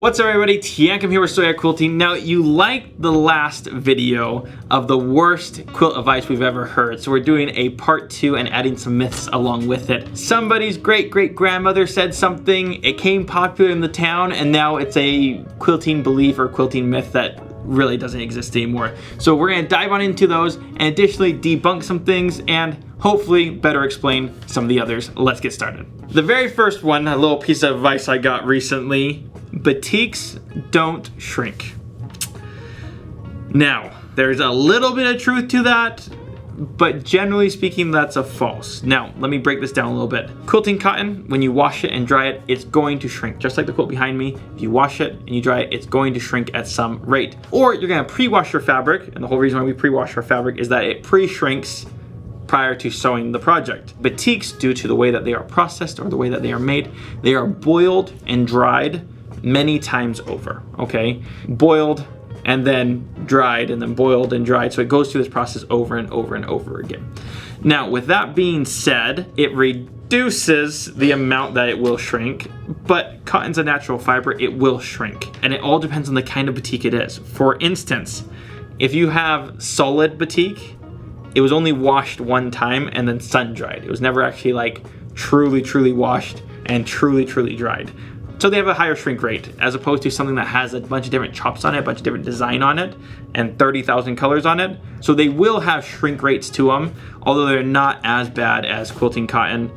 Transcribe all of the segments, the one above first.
What's up everybody, Tiancam here with Soya Quilting. Now you liked the last video of the worst quilt advice we've ever heard, so we're doing a part 2 and adding some myths along with it. Somebody's great-great-grandmother said something, it came popular in the town, and now it's a quilting belief or quilting myth that really doesn't exist anymore. So we're gonna dive on into those and additionally debunk some things and hopefully better explain some of the others. Let's get started. The very first one, a little piece of advice I got recently: batiks don't shrink. Now, there's a little bit of truth to that, but generally speaking, that's a false. Now, let me break this down a little bit. Quilting cotton, when you wash it and dry it, it's going to shrink. Just like the quilt behind me, if you wash it and you dry it, it's going to shrink at some rate. Or you're gonna pre-wash your fabric, and the whole reason why we pre-wash our fabric is that it pre-shrinks prior to sewing the project. Batiks, due to the way that they are processed or the way that they are made, they are boiled and dried many times over, okay? Boiled and then dried and then boiled and dried. So it goes through this process over and over and over again. Now, with that being said, it reduces the amount that it will shrink, but cotton's a natural fiber, it will shrink. And it all depends on the kind of batik it is. For instance, if you have solid batik, it was only washed one time and then sun dried. It was never actually like truly washed and truly dried. So they have a higher shrink rate as opposed to something that has a bunch of different chops on it, a bunch of different design on it, and 30,000 colors on it. So they will have shrink rates to them, although they're not as bad as quilting cotton.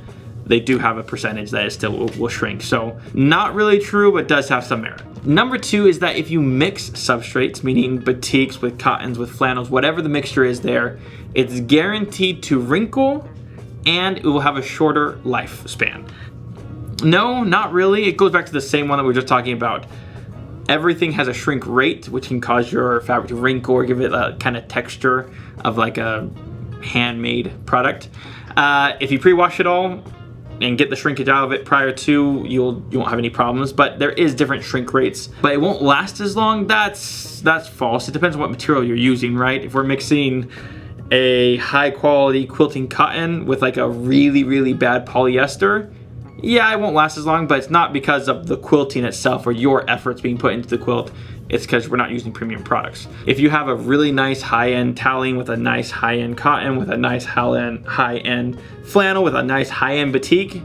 They do have a percentage that it still will shrink. So not really true, but does have some merit. Number 2 is that if you mix substrates, meaning batiks with cottons, with flannels, whatever the mixture is there, it's guaranteed to wrinkle and it will have a shorter lifespan. No, not really. It goes back to the same one that we were just talking about. Everything has a shrink rate, which can cause your fabric to wrinkle or give it a kind of texture of like a handmade product. If you pre-wash it all and get the shrinkage out of it prior to, you won't have any problems, but there is different shrink rates, but it won't last as long. That's false. It depends on what material you're using, right? If we're mixing a high quality quilting cotton with like a really bad polyester, yeah, it won't last as long, but it's not because of the quilting itself or your efforts being put into the quilt. It's because we're not using premium products. If you have a really nice high-end toweling with a nice high-end cotton, with a nice high-end flannel, with a nice high-end batik,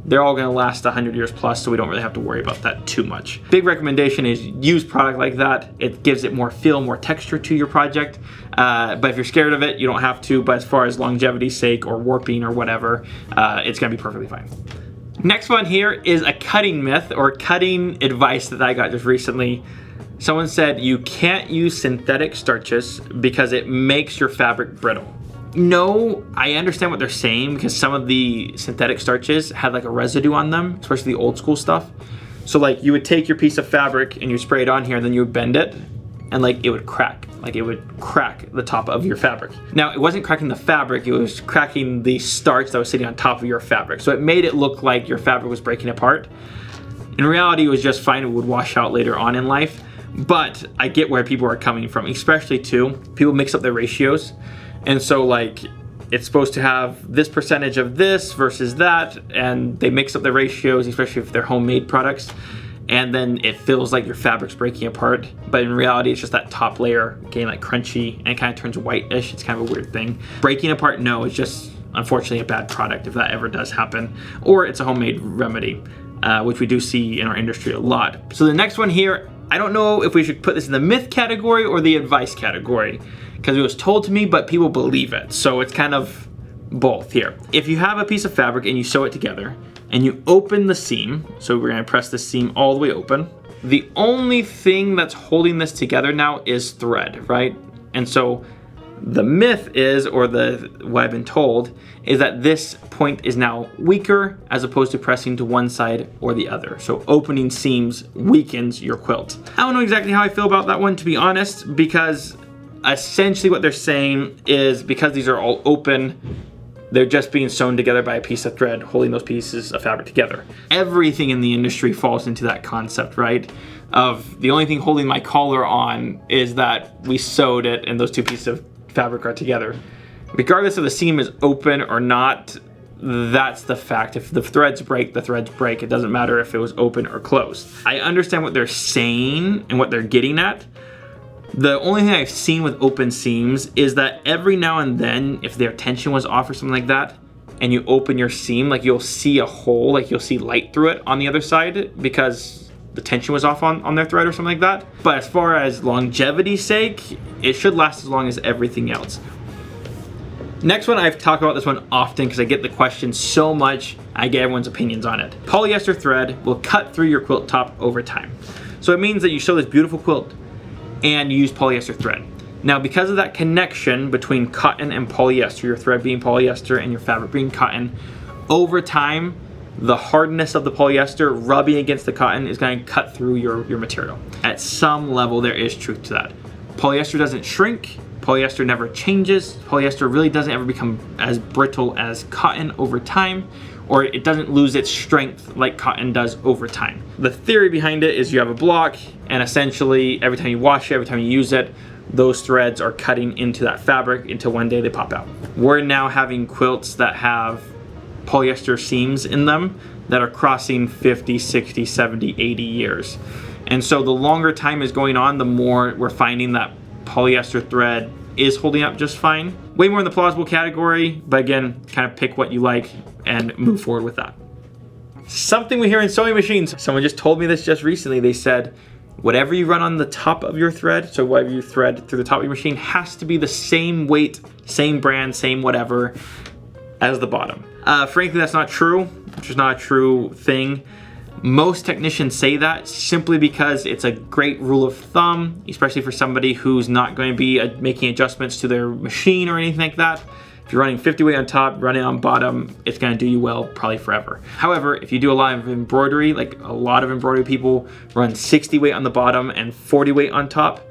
they're all gonna last 100 years plus, so we don't really have to worry about that too much. Big recommendation is use product like that. It gives it more feel, more texture to your project. But if you're scared of it, you don't have to, but as far as longevity's sake or warping or whatever, it's gonna be perfectly fine. Next one here is a cutting myth or cutting advice that I got just recently. Someone said you can't use synthetic starches because it makes your fabric brittle. No, I understand what they're saying because some of the synthetic starches had like a residue on them, especially the old school stuff. So like you would take your piece of fabric and you spray it on here and then you would bend it and like it would crack. Like it would crack the top of your fabric. Now it wasn't cracking the fabric, it was cracking the starch that was sitting on top of your fabric. So it made it look like your fabric was breaking apart. In reality, it was just fine, it would wash out later on in life. But I get where people are coming from, especially too, people mix up their ratios. And so like, it's supposed to have this percentage of this versus that, and they mix up the ratios, especially if they're homemade products. And then it feels like your fabric's breaking apart, but in reality it's just that top layer getting like crunchy and it kind of turns whitish. It's kind of a weird thing. Breaking apart, no, it's just unfortunately a bad product if that ever does happen, or it's a homemade remedy, which we do see in our industry a lot. So the next one here, I don't know if we should put this in the myth category or the advice category because it was told to me, but people believe it. So it's kind of both here. If you have a piece of fabric and you sew it together, and you open the seam, so we're gonna press the seam all the way open. The only thing that's holding this together now is thread, right? And so the myth is, or what I've been told, is that this point is now weaker as opposed to pressing to one side or the other. So opening seams weakens your quilt. I don't know exactly how I feel about that one, to be honest, because essentially what they're saying is because these are all open, they're just being sewn together by a piece of thread holding those pieces of fabric together. Everything in the industry falls into that concept, right? Of the only thing holding my collar on is that we sewed it and those two pieces of fabric are together. Regardless of the seam is open or not, that's the fact. If the threads break, the threads break. It doesn't matter if it was open or closed. I understand what they're saying and what they're getting at. The only thing I've seen with open seams is that every now and then, if their tension was off or something like that, and you open your seam, like you'll see a hole, like you'll see light through it on the other side because the tension was off on their thread or something like that. But as far as longevity's sake, it should last as long as everything else. Next one, I've talked about this one often because I get the question so much, I get everyone's opinions on it. Polyester thread will cut through your quilt top over time. So it means that you show this beautiful quilt and you use polyester thread. Now, because of that connection between cotton and polyester, your thread being polyester and your fabric being cotton, over time, the hardness of the polyester rubbing against the cotton is going to cut through your material. At some level, there is truth to that. Polyester doesn't shrink. Polyester never changes. Polyester really doesn't ever become as brittle as cotton over time, or it doesn't lose its strength like cotton does over time. The theory behind it is you have a block, and essentially every time you wash it, every time you use it, those threads are cutting into that fabric until one day they pop out. We're now having quilts that have polyester seams in them that are crossing 50, 60, 70, 80 years. And so the longer time is going on, the more we're finding that polyester thread is holding up just fine. Way more in the plausible category, but again, kind of pick what you like and move forward with that. Something we hear in sewing machines, someone just told me this just recently. They said, whatever you run on the top of your thread, so whatever you thread through the top of your machine, has to be the same weight, same brand, same whatever as the bottom. Frankly, that's not true. It's just not a true thing. Most technicians say that simply because it's a great rule of thumb, especially for somebody who's not going to be making adjustments to their machine or anything like that. If you're running 50 weight on top, running on bottom, it's going to do you well probably forever. However, if you do a lot of embroidery, like a lot of embroidery people run 60 weight on the bottom and 40 weight on top,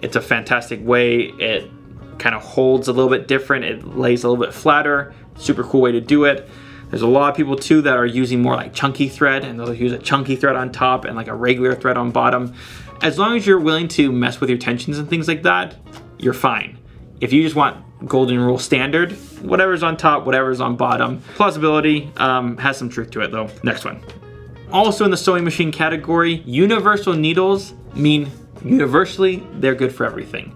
it's a fantastic way. It kind of holds a little bit different. It lays a little bit flatter. Super cool way to do it. There's a lot of people too that are using more like chunky thread, and they'll use a chunky thread on top and like a regular thread on bottom. As long as you're willing to mess with your tensions and things like that, you're fine. If you just want golden rule standard, whatever's on top, whatever's on bottom. Plausibility has some truth to it though. Next one. Also in the sewing machine category, universal needles mean universally they're good for everything.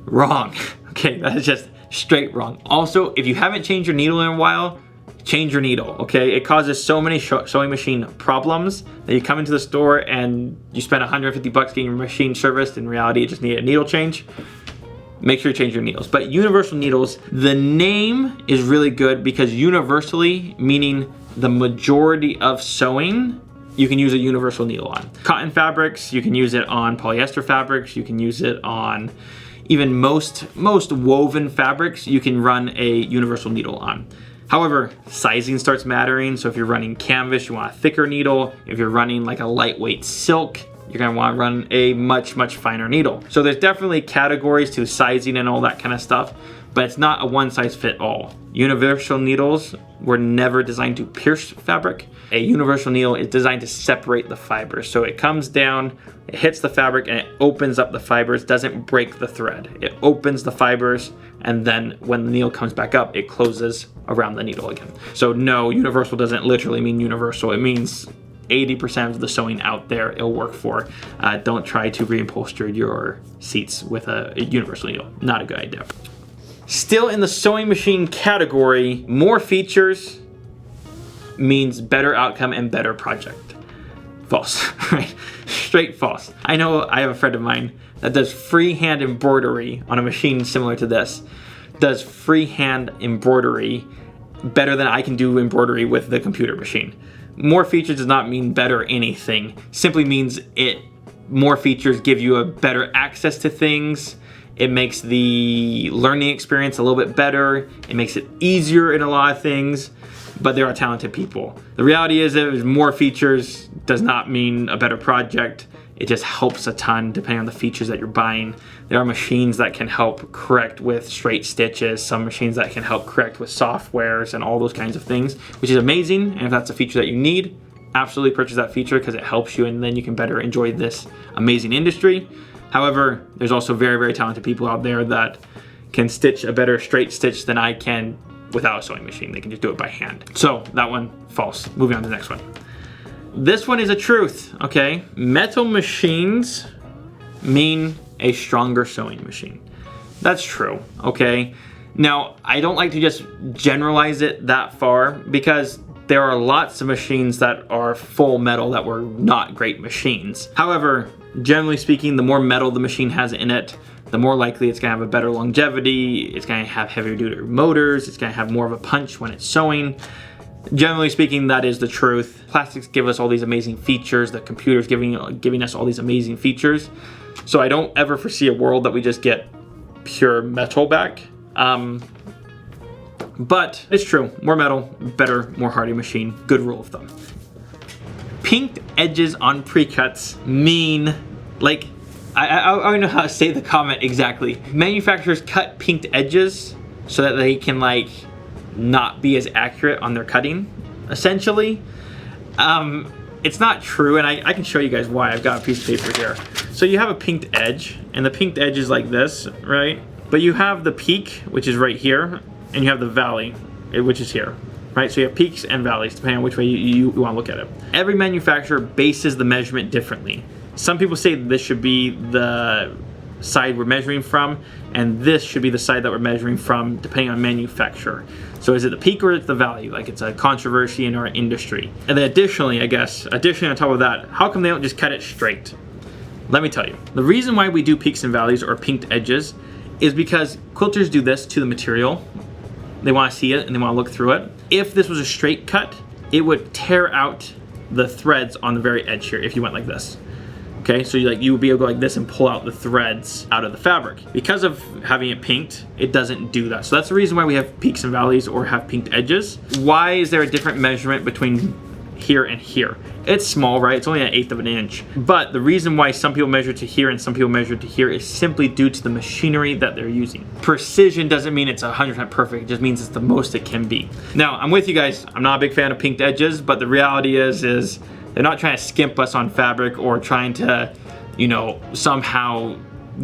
Wrong. Okay, that is just straight wrong. Also, if you haven't changed your needle in a while, change your needle, okay? It causes so many sewing machine problems that you come into the store and you spend 150 bucks getting your machine serviced. In reality, you just need a needle change. Make sure you change your needles. But universal needles, the name is really good because universally, meaning the majority of sewing, you can use a universal needle on. Cotton fabrics, you can use it on polyester fabrics, you can use it on even most woven fabrics, you can run a universal needle on. However, sizing starts mattering. So if you're running canvas, you want a thicker needle. If you're running like a lightweight silk, you're gonna wanna run a much finer needle. So there's definitely categories to sizing and all that kind of stuff, but it's not a one size fit all. Universal needles were never designed to pierce fabric. A universal needle is designed to separate the fibers. So it comes down, it hits the fabric and it opens up the fibers, doesn't break the thread. It opens the fibers, and then when the needle comes back up, it closes around the needle again. So no, universal doesn't literally mean universal. It means 80% of the sewing out there it'll work for. Don't try to reupholster your seats with a universal needle. Not a good idea. Still in the sewing machine category, more features means better outcome and better project. False, right? Straight false. I know I have a friend of mine that does freehand embroidery on a machine similar to this. Does freehand embroidery better than I can do embroidery with the computer machine. More features does not mean better anything. Simply means more features give you a better access to things. It makes the learning experience a little bit better. It makes it easier in a lot of things, but there are talented people. The reality is that more features does not mean a better project. It just helps a ton depending on the features that you're buying. There are machines that can help correct with straight stitches, some machines that can help correct with softwares and all those kinds of things, which is amazing. And if that's a feature that you need, absolutely purchase that feature because it helps you and then you can better enjoy this amazing industry. However, there's also very talented people out there that can stitch a better straight stitch than I can without a sewing machine. They can just do it by hand. So that one, false. Moving on to the next one. This one is a truth, okay? Metal machines mean a stronger sewing machine. That's true, okay? Now, I don't like to just generalize it that far because there are lots of machines that are full metal that were not great machines. However, generally speaking, the more metal the machine has in it, the more likely it's gonna have a better longevity, it's gonna have heavier duty motors, it's gonna have more of a punch when it's sewing. Generally speaking, that is the truth. Plastics give us all these amazing features, the computer's giving us all these amazing features. So I don't ever foresee a world that we just get pure metal back. But it's true, more metal, better, more hardy machine, good rule of thumb. Pinked edges on pre-cuts mean, like, I don't know how to say the comment exactly. Manufacturers cut pinked edges so that they can like not be as accurate on their cutting, essentially. It's not true, and I can show you guys why. I've got a piece of paper here. So you have a pinked edge, and the pinked edge is like this, right? But you have the peak, which is right here, and you have the valley, which is here, right? So you have peaks and valleys, depending on which way you want to look at it. Every manufacturer bases the measurement differently. Some people say this should be the side we're measuring from, and this should be the side that we're measuring from, depending on manufacturer. So is it the peak or is it the valley? Like, it's a controversy in our industry. And then additionally, I guess, on top of that, how come they don't just cut it straight? Let me tell you. The reason why we do peaks and valleys or pinked edges is because quilters do this to the material. They want to see it and they want to look through it. If this was a straight cut, it would tear out the threads on the very edge here if you went like this. Okay, so you would be able to go like this and pull out the threads out of the fabric. Because of having it pinked, it doesn't do that. So that's the reason why we have peaks and valleys or have pinked edges. Why is there a different measurement between here and here? It's small, right? It's only 1/8 of an inch. But the reason why some people measure to here and some people measure to here is simply due to the machinery that they're using. Precision doesn't mean it's 100% perfect. It just means it's the most it can be. Now, I'm with you guys. I'm not a big fan of pinked edges, but the reality is they're not trying to skimp us on fabric or trying to, you know, somehow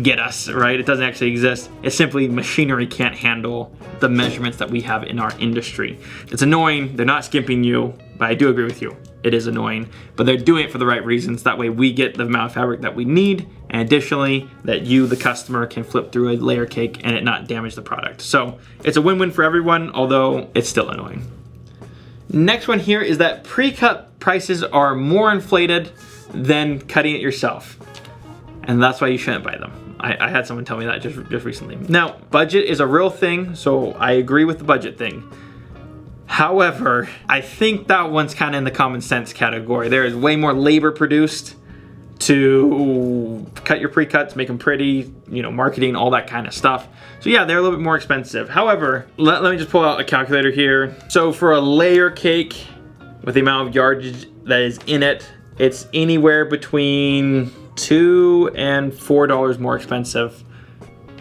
get us, right? It doesn't actually exist. It's simply machinery can't handle the measurements that we have in our industry. It's annoying. They're not skimping you, but I do agree with you. It is annoying, but they're doing it for the right reasons. That way we get the amount of fabric that we need, and additionally, that you, the customer, can flip through a layer cake and it not damage the product. So it's a win-win for everyone, although it's still annoying. Next one here is that pre-cut prices are more inflated than cutting it yourself. And that's why you shouldn't buy them. I had someone tell me that just recently. Now, budget is a real thing, so I agree with the budget thing. However, I think that one's kind of in the common sense category. There is way more labor produced to cut your pre-cuts, make them pretty, you know, marketing, all that kind of stuff. So yeah, they're a little bit more expensive. However, let me just pull out a calculator here. So for a layer cake with the amount of yardage that is in it, it's anywhere between $2 and $4 more expensive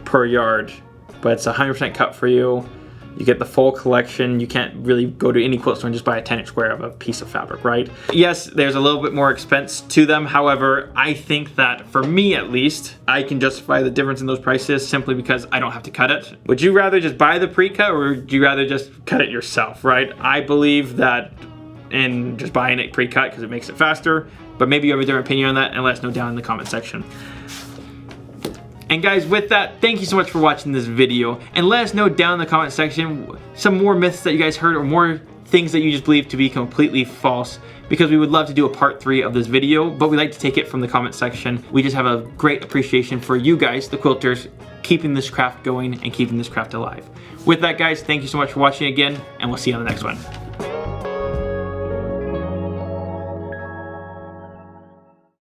per yard, but it's 100% cut for you. You get the full collection. You can't really go to any quilt store and just buy a 10-inch square of a piece of fabric, right? Yes, there's a little bit more expense to them. However, I think that for me at least, I can justify the difference in those prices simply because I don't have to cut it. Would you rather just buy the pre-cut or would you rather just cut it yourself, right? I believe that in just buying it pre-cut because it makes it faster, but maybe you have a different opinion on that and let us know down in the comment section. And guys, with that, thank you so much for watching this video, and let us know down in the comment section some more myths that you guys heard or more things that you just believe to be completely false, because we would love to do a part 3 of this video, but we like to take it from the comment section. We just have a great appreciation for you guys, the quilters, keeping this craft going and keeping this craft alive. With that, guys, thank you so much for watching again, and we'll see you on the next one.